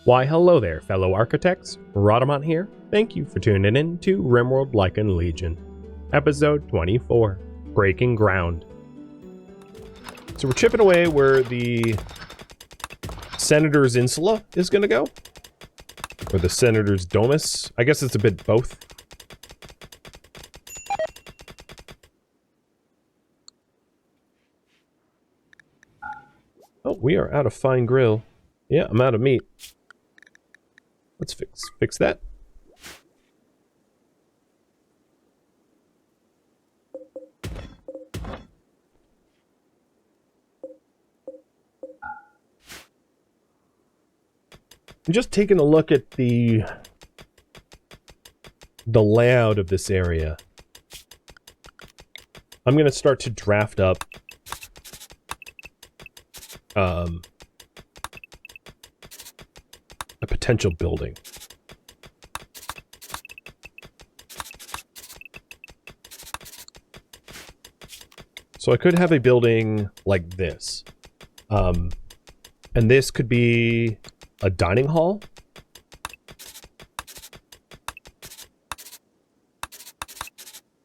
Why hello there, fellow architects. Rhadamant here. Thank you for tuning in to RimWorld Lycan Legion. Episode 24, Breaking Ground. So we're chipping away where the Senator's Insula is going to go. Or the Senator's Domus. I guess it's a bit both. Oh, we are out of fine grill. Yeah, I'm out of meat. Let's fix that. I'm just taking a look at the layout of this area. I'm going to start to draft up a potential building. So I could have a building like this. And this could be a dining hall.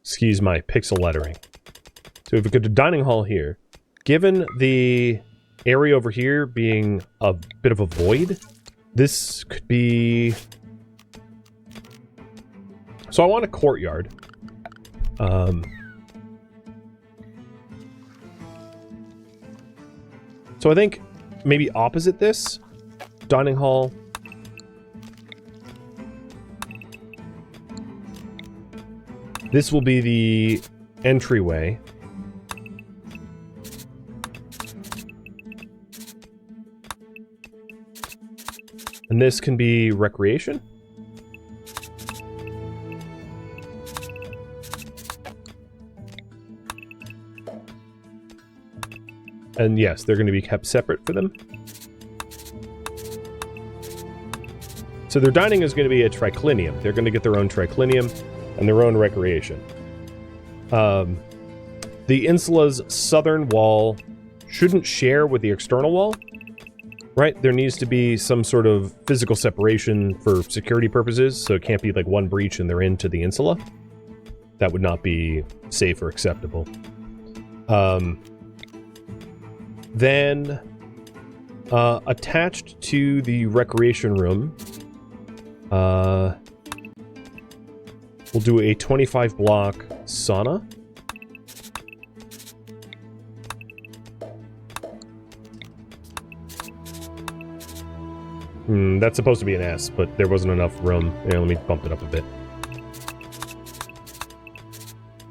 Excuse my pixel lettering. So if we go to dining hall here, given the area over here being a bit of a void, this could be... So I want a courtyard. So I think maybe opposite this, dining hall. This will be the entryway. And this can be recreation. And yes, they're going to be kept separate for them. So their dining is going to be a triclinium. They're going to get their own triclinium and their own recreation. The insula's southern wall shouldn't share with the external wall. Right? There needs to be some sort of physical separation for security purposes, so it can't be like one breach and they're into the insula. That would not be safe or acceptable. Then, attached to the recreation room, we'll do a 25 block sauna. That's supposed to be an S, but there wasn't enough room. Here, let me bump it up a bit.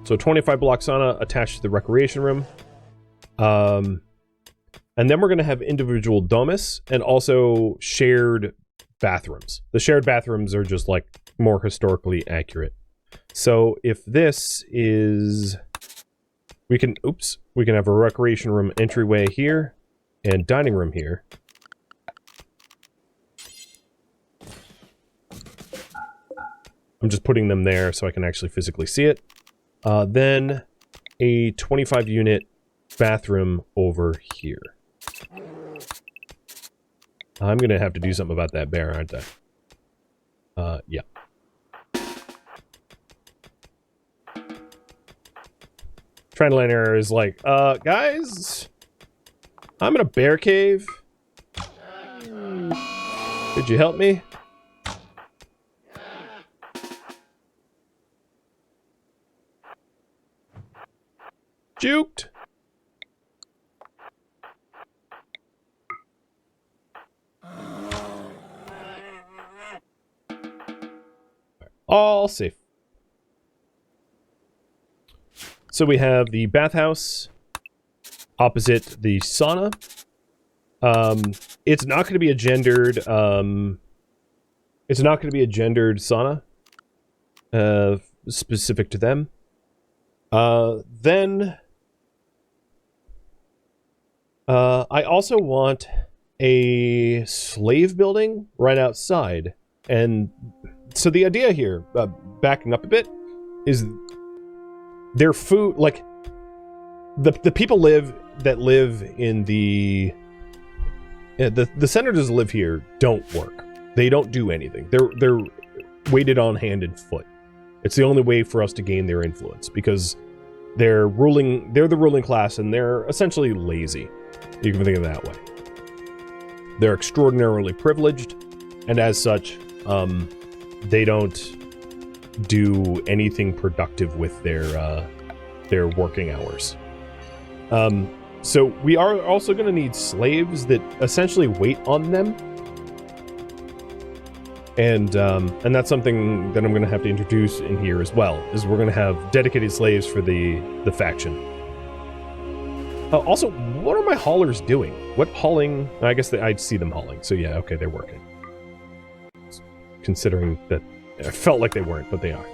So 25 block sauna attached to the recreation room. And then we're going to have individual domus and also shared bathrooms. The shared bathrooms are just like more historically accurate. So if this is... we can have a recreation room entryway here and dining room here. I'm just putting them there so I can actually physically see it. Then a 25 unit bathroom over here. I'm going to have to do something about that bear, aren't I? Yeah. Trendliner is like, guys, I'm in a bear cave. Could you help me? Juked. All safe. So we have the bathhouse opposite the sauna. It's not going to be a gendered. It's not going to be a gendered sauna. Specific to them. Then I also want a slave building right outside. And so the idea here, backing up a bit, is their food, like, the people that live in the senators live here don't work. They don't do anything. They're weighted on hand and foot. It's the only way for us to gain their influence, because they're the ruling class, and they're essentially lazy. You can think of it that way. They're extraordinarily privileged, and as such, they don't do anything productive with their working hours. So we are also going to need slaves that essentially wait on them. And that's something that I'm going to have to introduce in here as well, is we're going to have dedicated slaves for the faction. Also, what are my haulers doing? What hauling? I guess I'd see them hauling, so yeah, okay, they're working. Considering that I felt like they weren't, but they are.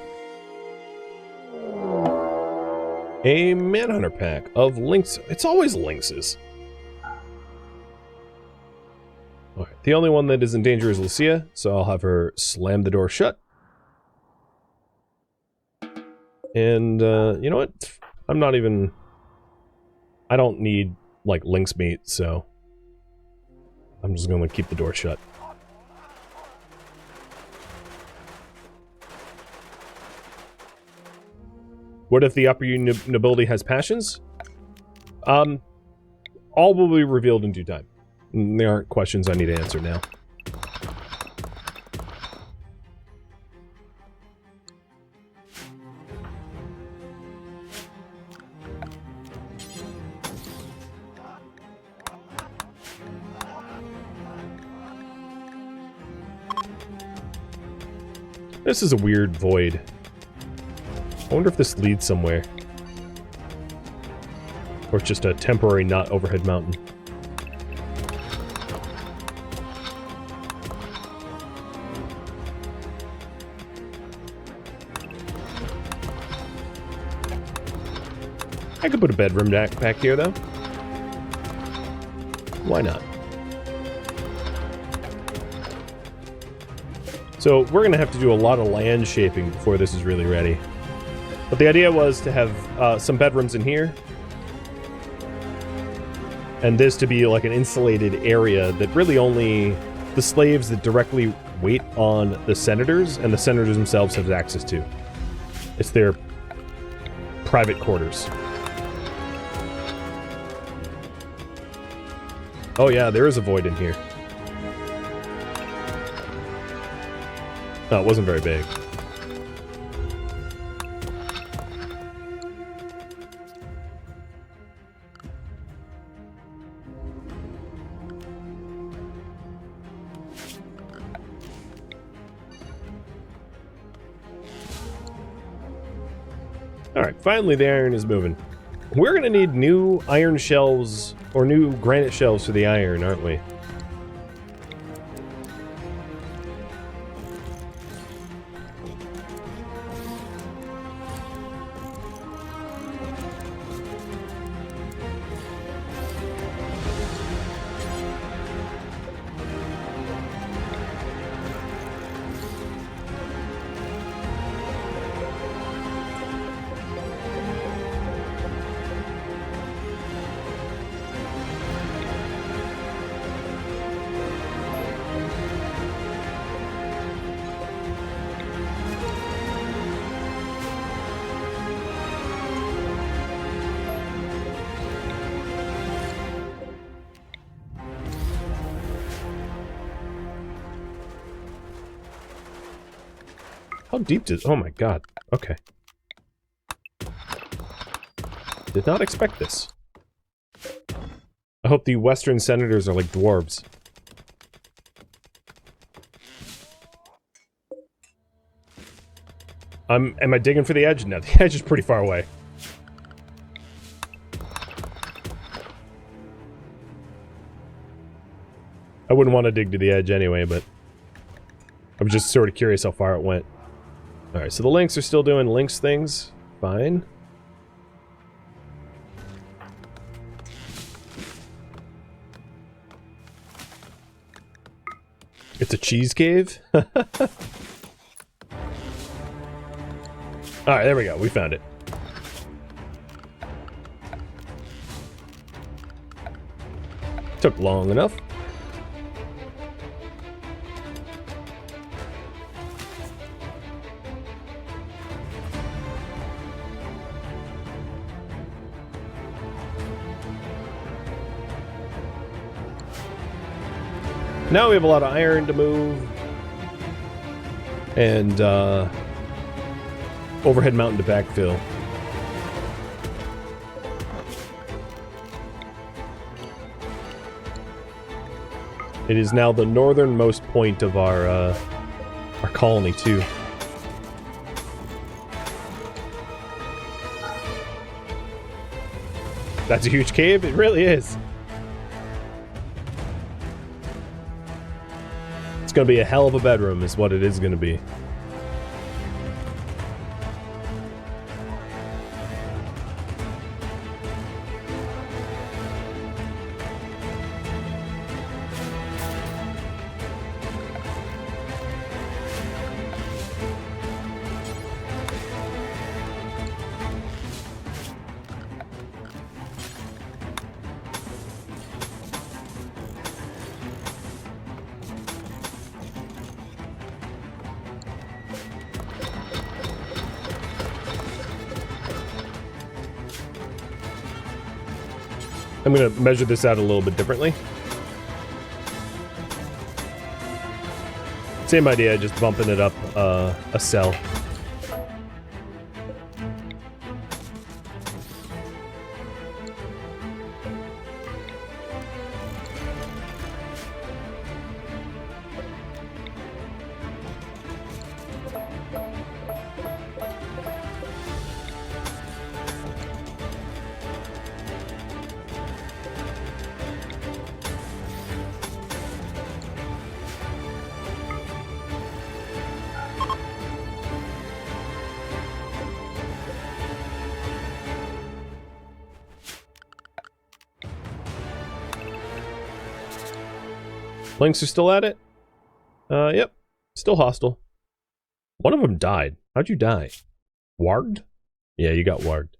A Manhunter pack of lynx. It's always lynxes. Okay. The only one that is in danger is Lucia, so I'll have her slam the door shut. And, you know what? I don't need, like, lynx meat, so I'm just gonna keep the door shut. What if the upper nobility has passions? All will be revealed in due time. There aren't questions I need to answer now. This is a weird void. I wonder if this leads somewhere. Or it's just a temporary not overhead mountain. I could put a bedroom back here, though. Why not? So we're going to have to do a lot of land shaping before this is really ready. But the idea was to have some bedrooms in here. And this to be like an insulated area that really only the slaves that directly wait on the senators and the senators themselves have access to. It's their private quarters. Oh yeah, there is a void in here. No, it wasn't very big. Alright, finally the iron is moving. We're gonna need new iron shelves, or new granite shelves for the iron, aren't we? How deep does... Oh my god. Okay. Did not expect this. I hope the Western senators are like dwarves. Am I digging for the edge? No, the edge is pretty far away. I wouldn't want to dig to the edge anyway, but I'm just sort of curious how far it went. Alright, so the lynx are still doing lynx things. Fine. It's a cheese cave? Alright, there we go. We found it. Took long enough. Now we have a lot of iron to move. And overhead mountain to backfill. It is now the northernmost point of our colony, too. That's a huge cave? It really is. It's going to be a hell of a bedroom, is what it is going to be. I'm going to measure this out a little bit differently. Same idea, just bumping it up a cell. Lynx are still at it? Yep. Still hostile. One of them died. How'd you die? Warged? Yeah, you got warged.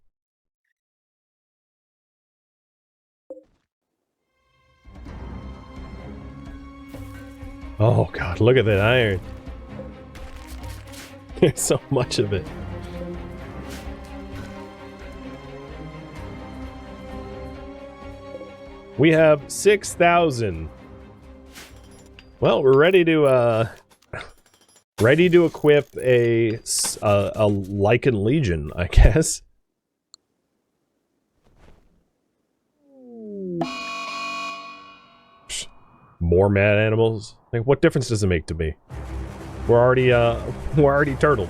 Oh god, look at that iron. There's so much of it. We have 6,000. Well, we're ready to equip a Lycan Legion, I guess. More mad animals? Like, what difference does it make to me? We're already turtled.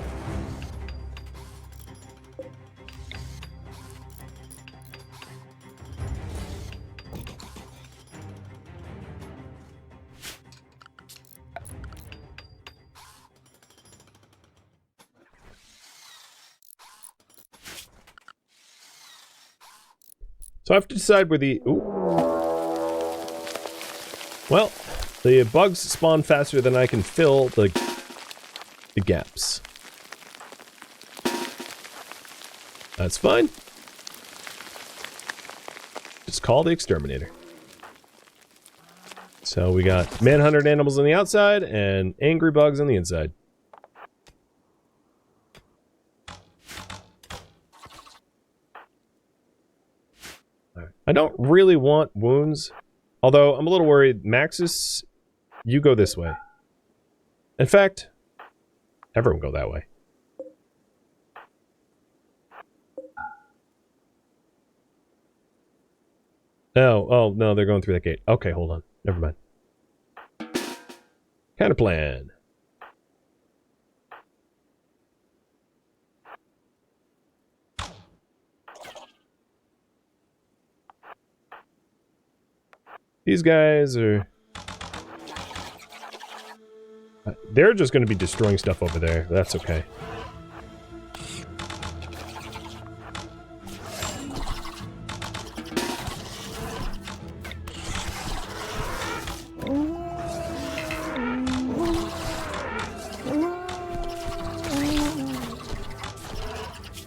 So I have to decide where the... Ooh. Well, the bugs spawn faster than I can fill the gaps. That's fine. Just call the exterminator. So we got manhunted animals on the outside and angry bugs on the inside. I don't really want wounds, although I'm a little worried. Maxis, you go this way. In fact, everyone go that way. Oh, no, they're going through that gate. Okay, hold on. Never mind. Kind of plan. These guys are... They're just going to be destroying stuff over there. That's okay.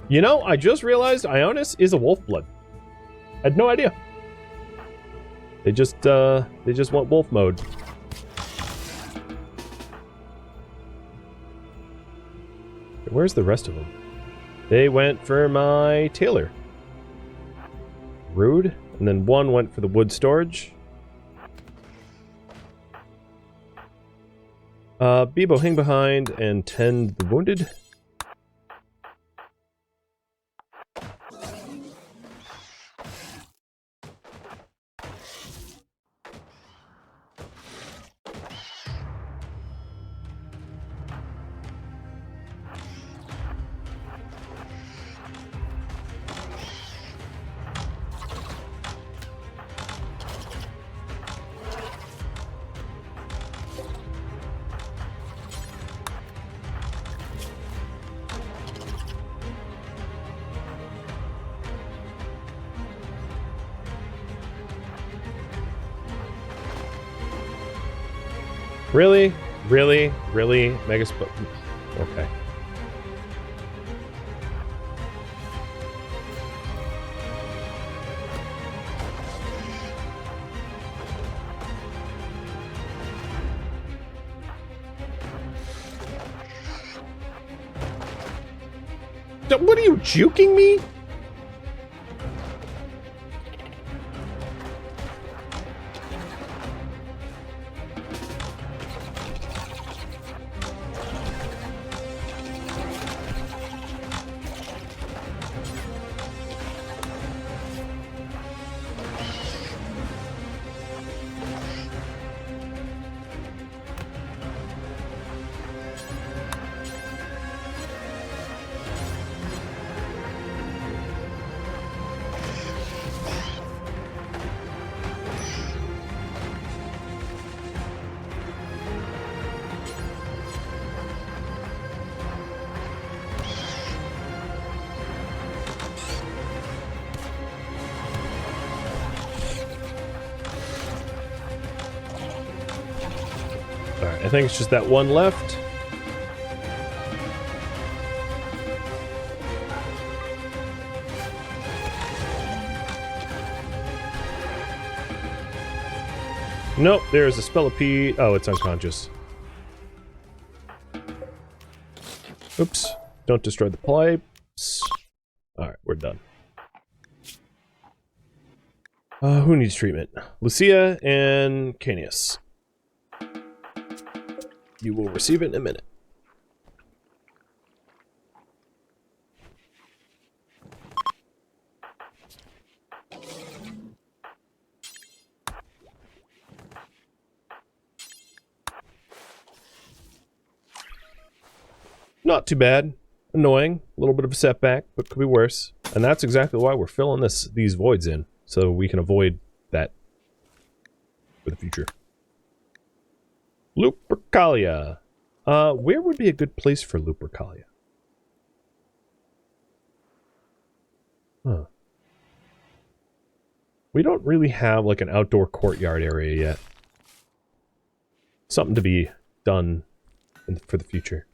You know, I just realized Ionis is a wolf blood. I had no idea. They just want wolf mode. Where's the rest of them? They went for my tailor. Rude. And then one went for the wood storage. Bebo, hang behind and tend the wounded. Really? Really? Really? Megasp... Okay. What are you, juking me? Alright, I think it's just that one left. Nope, there's a Spellipede. Oh, it's unconscious. Oops. Don't destroy the pipes. Alright, we're done. Who needs treatment? Lucia and Canius. You will receive it in a minute. Not too bad. Annoying. A little bit of a setback, but could be worse. And that's exactly why we're filling these voids in. So we can avoid that for the future. Lupercalia. Where would be a good place for Lupercalia? Huh. We don't really have like an outdoor courtyard area yet. Something to be done for the future.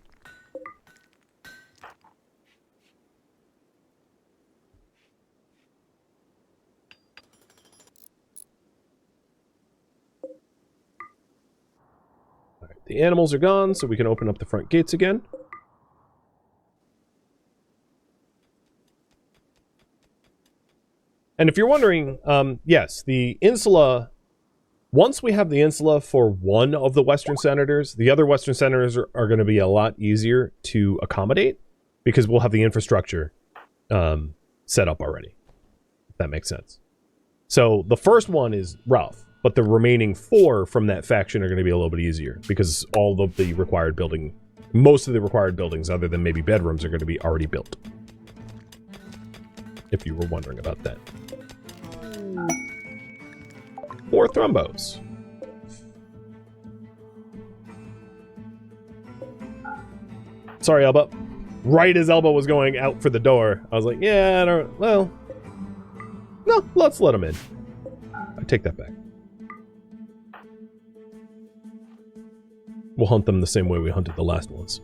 The animals are gone, so we can open up the front gates again. And if you're wondering, yes, the insula... Once we have the insula for one of the Western Senators, the other Western Senators are going to be a lot easier to accommodate, because we'll have the infrastructure set up already. If that makes sense. So the first one is rough. But the remaining 4 from that faction are going to be a little bit easier, because all of the required building, most of the required buildings, other than maybe bedrooms, are going to be already built. If you were wondering about that. 4 thrombos. Sorry, Elba. Right as Elba was going out for the door, I was like, yeah, I don't, well, no, let's let him in. I take that back. We'll hunt them the same way we hunted the last ones.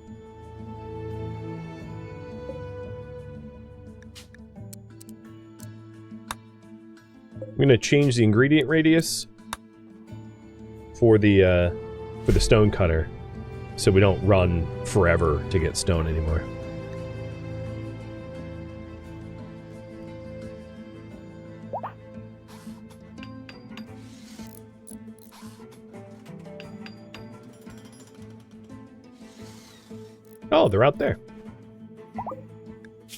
I'm going to change the ingredient radius for the stone cutter, so we don't run forever to get stone anymore. Oh, they're out there.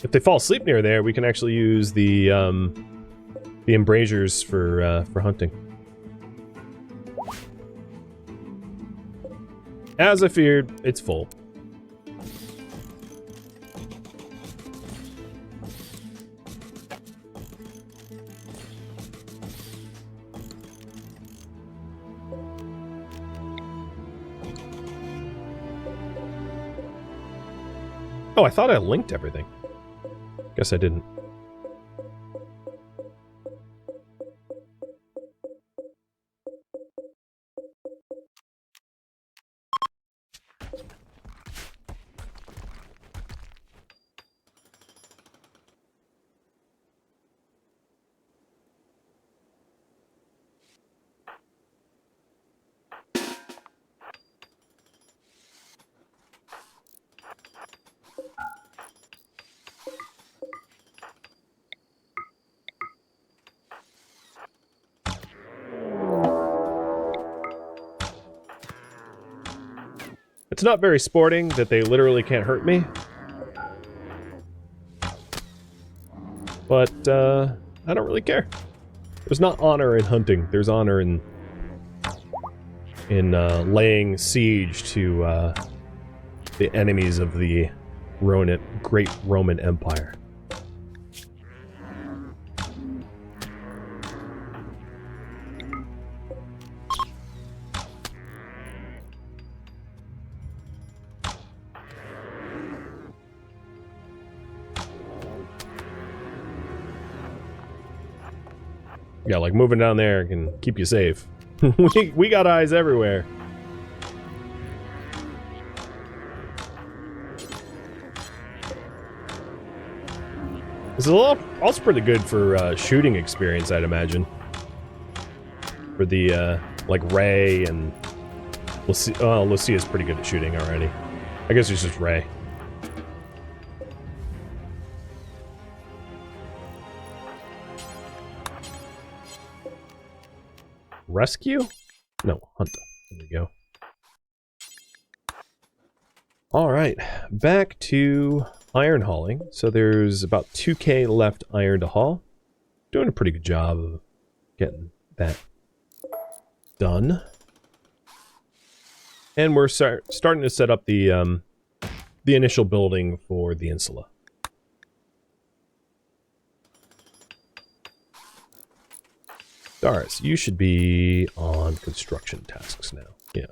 If they fall asleep near there, we can actually use the embrasures for hunting. As I feared, it's full. Oh, I thought I linked everything. Guess I didn't. It's not very sporting that they literally can't hurt me. But, I don't really care. There's not honor in hunting. There's honor in laying siege to, the enemies of the great Roman Empire. Yeah, like moving down there can keep you safe. we got eyes everywhere. This is also pretty good for shooting experience, I'd imagine. For the like Ray and Lucia's pretty good at shooting already. I guess it's just Ray. Rescue? No, hunt. There we go. Alright, back to iron hauling. So there's about 2k left iron to haul. Doing a pretty good job of getting that done. And we're starting to set up the initial building for the insula. Doris, you should be on construction tasks now. Yeah.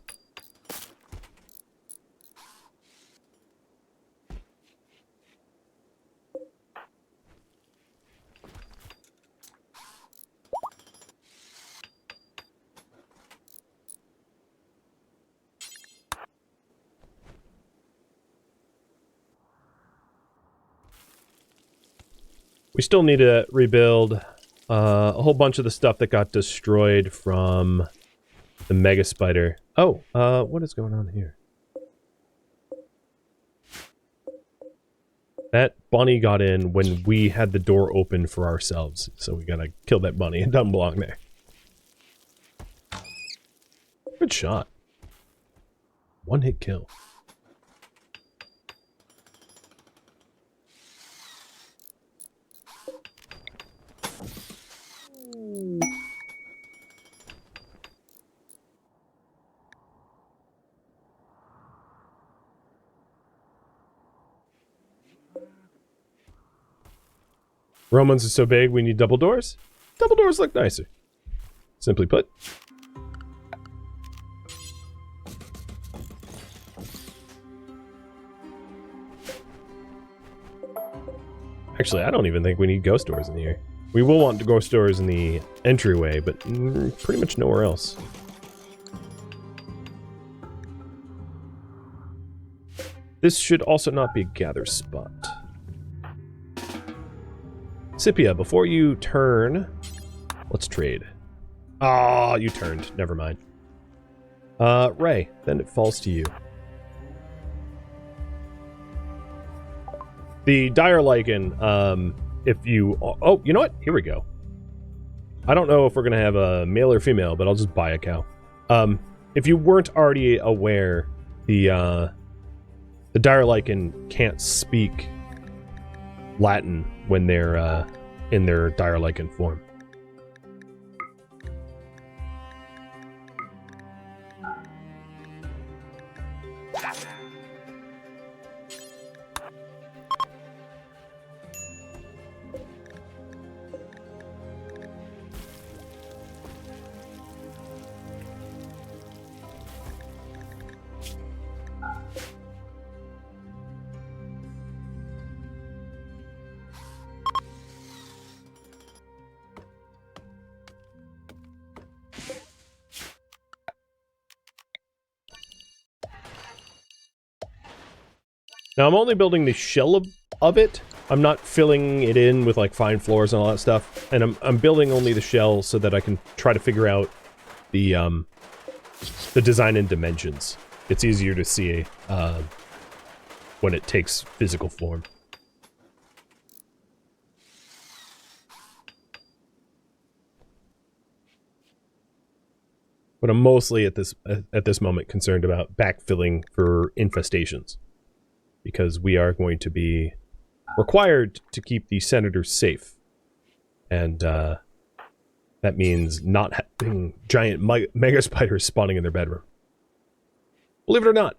We still need to rebuild a whole bunch of the stuff that got destroyed from the mega spider. Oh, what is going on here? That bunny got in when we had the door open for ourselves, so we gotta kill that bunny. It doesn't belong there. Good shot. One hit kill. Romans are so big, we need double doors? Double doors look nicer. Simply put. Actually, I don't even think we need ghost doors in here. We will want ghost doors in the entryway, but pretty much nowhere else. This should also not be a gather spot. Scipia, before you turn, let's trade. Ah, you turned. Never mind. Ray, then it falls to you. The dire Lycan, if you... Oh, you know what? Here we go. I don't know if we're going to have a male or female, but I'll just buy a cow. If you weren't already aware, the The dire lycan can't speak Latin when they're in their dire lycan form. Now, I'm only building the shell of it. I'm not filling it in with, like, fine floors and all that stuff. And I'm building only the shell so that I can try to figure out the design and dimensions. It's easier to see when it takes physical form. But I'm mostly at this moment concerned about backfilling for infestations, because we are going to be required to keep the senators safe, and that means not having giant mega spiders spawning in their bedroom. Believe it or not,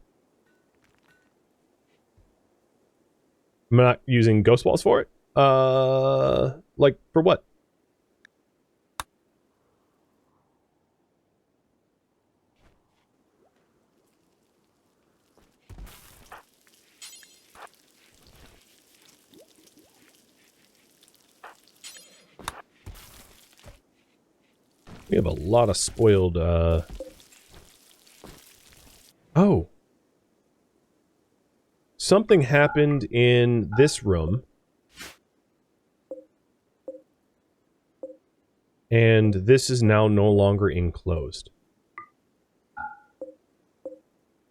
I'm not using ghost walls for it. Like for what? We have a lot of spoiled, Oh. Something happened in this room. And this is now no longer enclosed.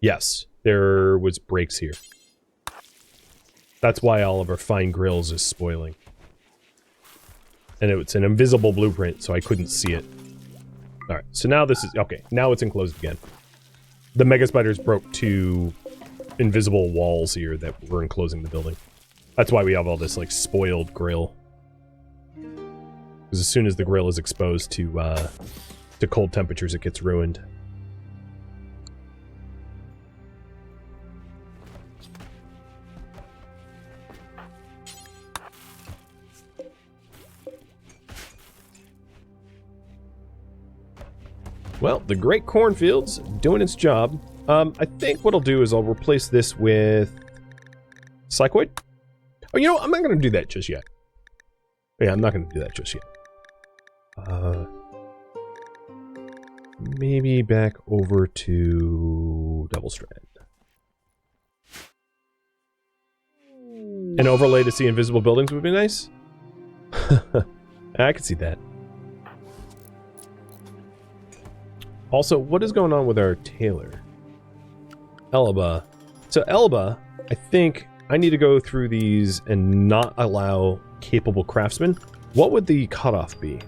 Yes, there was breaks here. That's why all of our fine grills is spoiling. And it's an invisible blueprint, so I couldn't see it. Alright, so now this is... Okay, now it's enclosed again. The mega spiders broke 2 invisible walls here that were enclosing the building. That's why we have all this, like, spoiled grill. Because as soon as the grill is exposed to cold temperatures, it gets ruined. Well, the Great Cornfield's doing its job. I think what I'll do is I'll replace this with Psychoid. Oh, you know, I'm not going to do that just yet. Yeah, I'm not going to do that just yet. Maybe back over to Devil Strand. An overlay to see invisible buildings would be nice. I could see that. Also, what is going on with our tailor? Elba. So Elba, I think I need to go through these and not allow capable craftsmen. What would the cutoff be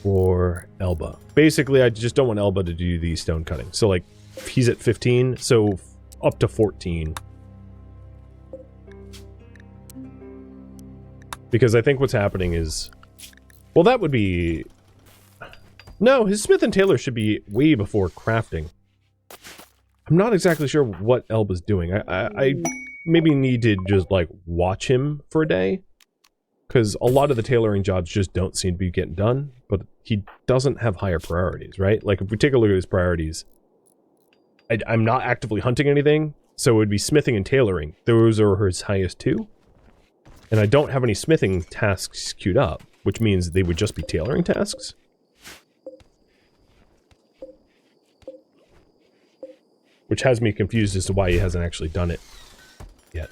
for Elba? Basically, I just don't want Elba to do the stone cutting. So, like, he's at 15, so up to 14. Because I think what's happening is... Well, that would be... No, his smith and tailor should be way before crafting. I'm not exactly sure what Elba's doing. I maybe need to just, like, watch him for a day. Because a lot of the tailoring jobs just don't seem to be getting done. But he doesn't have higher priorities, right? Like, if we take a look at his priorities... I'm not actively hunting anything, so it would be smithing and tailoring. Those are his highest 2. And I don't have any smithing tasks queued up, which means they would just be tailoring tasks. Which has me confused as to why he hasn't actually done it yet.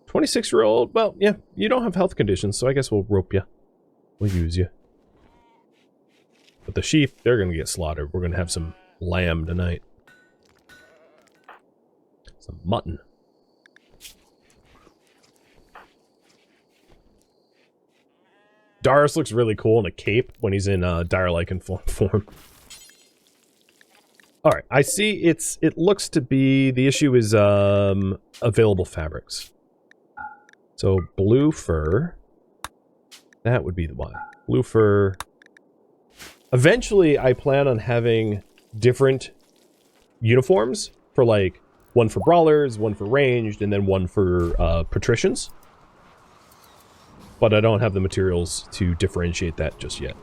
26-year-old, well, yeah, you don't have health conditions, so I guess we'll rope you. We'll use you. But the sheep, they're gonna get slaughtered. We're gonna have some lamb tonight. Some mutton. Darius looks really cool in a cape when he's in dire Lycan form. All right, I see. It looks to be the issue is available fabrics. So blue fur, that would be the one. Blue fur. Eventually, I plan on having different uniforms for like one for brawlers, one for ranged, and then one for patricians. But I don't have the materials to differentiate that just yet.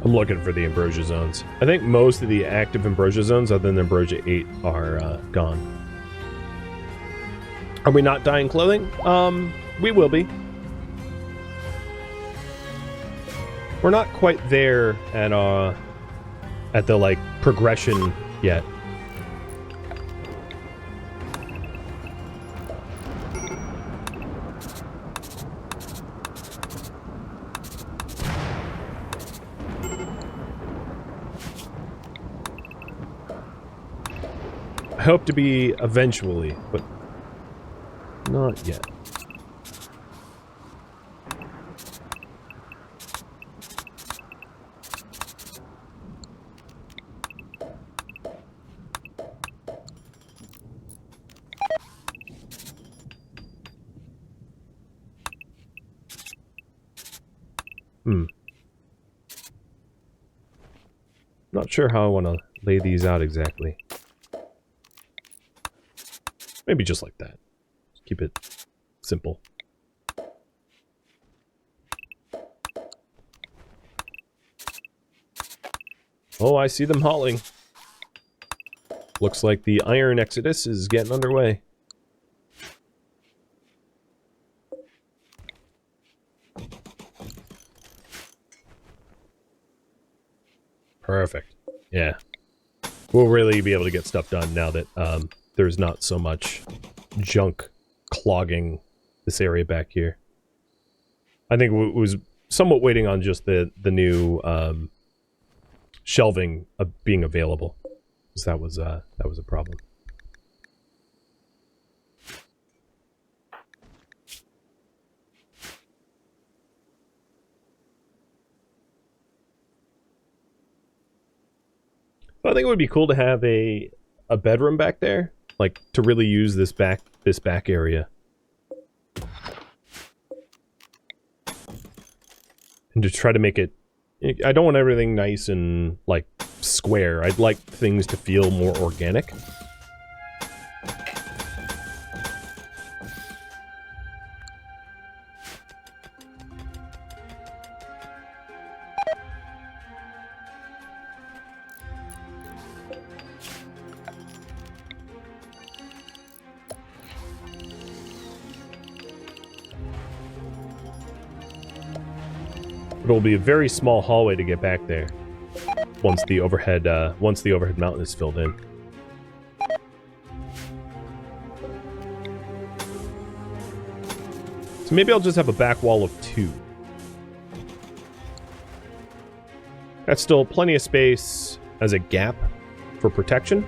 I'm looking for the ambrosia zones. I think most of the active ambrosia zones, other than ambrosia 8, are gone. Are we not dyeing clothing? We will be. We're not quite there at the like progression yet. I hope to be eventually, but not yet. Not sure how I want to lay these out exactly. Maybe just like that. Keep it simple. Oh, I see them hauling. Looks like the Iron Exodus is getting underway. Perfect. Yeah. We'll really be able to get stuff done now that there's not so much junk clogging this area back here. I think it was somewhat waiting on just the new shelving being available, because that was a problem. I think it would be cool to have a bedroom back there, like to really use this back area, and to try to make it. I don't want everything nice and like square. I'd like things to feel more organic. It'll be a very small hallway to get back there once the overhead mountain is filled in. So maybe I'll just have a back wall of 2. That's still plenty of space as a gap for protection.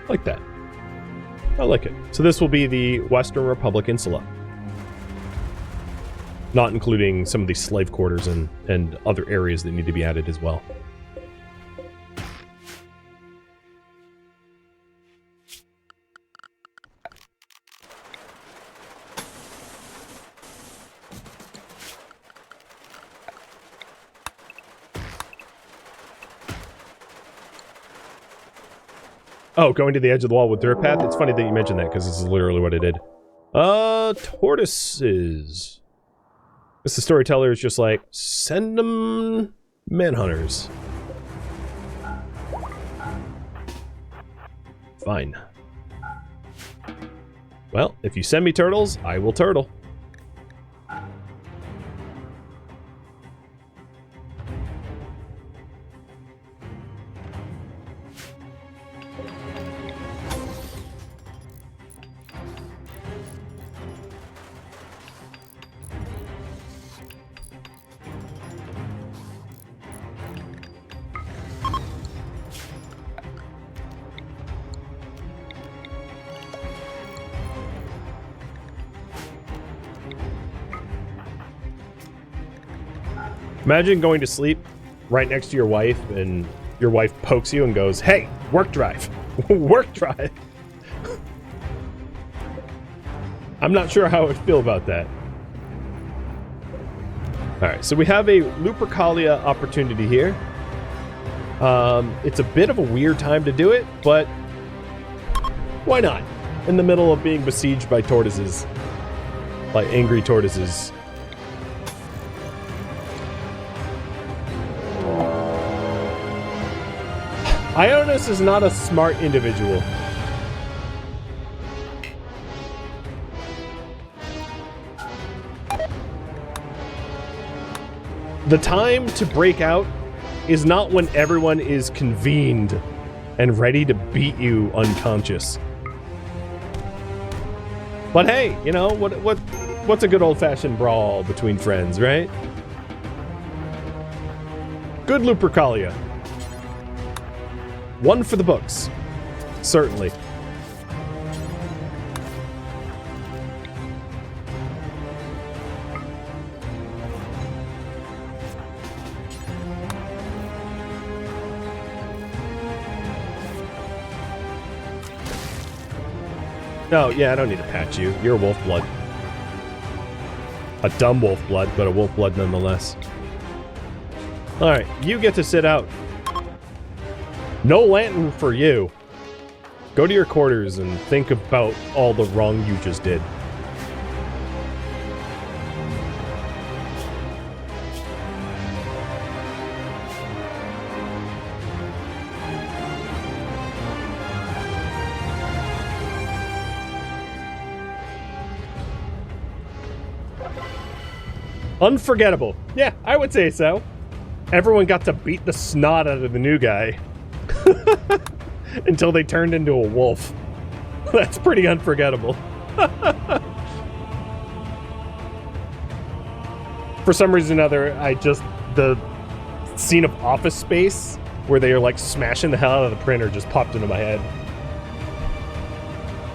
Like that. I like it. So this will be the Western Republic Insula. Not including some of these slave quarters and other areas that need to be added as well. Oh, going to the edge of the wall with dirt path? It's funny that you mentioned that, because this is literally what I did. Tortoises. Guess the storyteller is just like, send them manhunters. Fine. Well, if you send me turtles, I will turtle. Imagine going to sleep right next to your wife, and your wife pokes you and goes, "Hey, work drive." Work drive. I'm not sure how I would feel about that. Alright, so we have a Lupercalia opportunity here. It's a bit of a weird time to do it, but why not? In the middle of being besieged by tortoises. By angry tortoises. Ionis is not a smart individual. The time to break out is not when everyone is convened and ready to beat you unconscious. But hey, you know, what's a good old-fashioned brawl between friends, right? Good Lupercalia. One for the books. Certainly. No, yeah, I don't need to patch you. You're a wolf blood. A dumb wolf blood, but a wolf blood nonetheless. Alright, you get to sit out. No lantern for you. Go to your quarters and think about all the wrong you just did. Unforgettable. Yeah, I would say so. Everyone got to beat the snot out of the new guy. Until they turned into a wolf. That's pretty unforgettable. For some reason or other, the scene of Office Space where they are like smashing the hell out of the printer just popped into my head.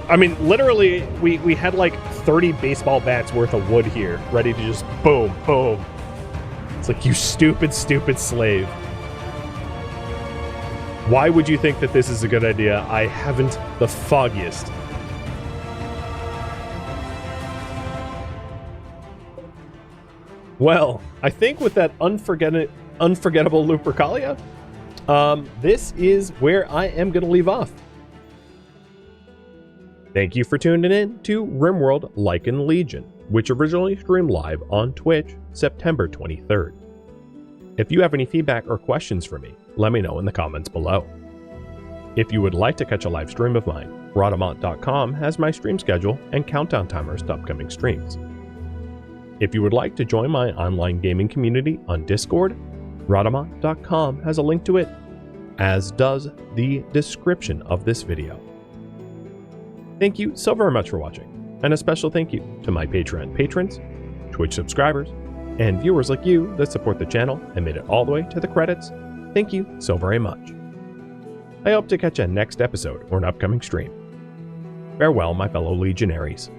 I mean, literally, we had like 30 baseball bats worth of wood here, ready to just boom, boom. It's like, you stupid, stupid slave. Why would you think that this is a good idea? I haven't the foggiest. Well, I think with that unforgettable Lupercalia, this is where I am going to leave off. Thank you for tuning in to RimWorld Lycan Legion, which originally streamed live on Twitch September 23rd. If you have any feedback or questions for me, let me know in the comments below. If you would like to catch a live stream of mine, Rhadamant.com has my stream schedule and countdown timers to upcoming streams. If you would like to join my online gaming community on Discord, Rhadamant.com has a link to it, as does the description of this video. Thank you so very much for watching, and a special thank you to my Patreon patrons, Twitch subscribers, and viewers like you that support the channel and made it all the way to the credits. Thank you so very much. I hope to catch you next episode or an upcoming stream. Farewell, my fellow legionaries.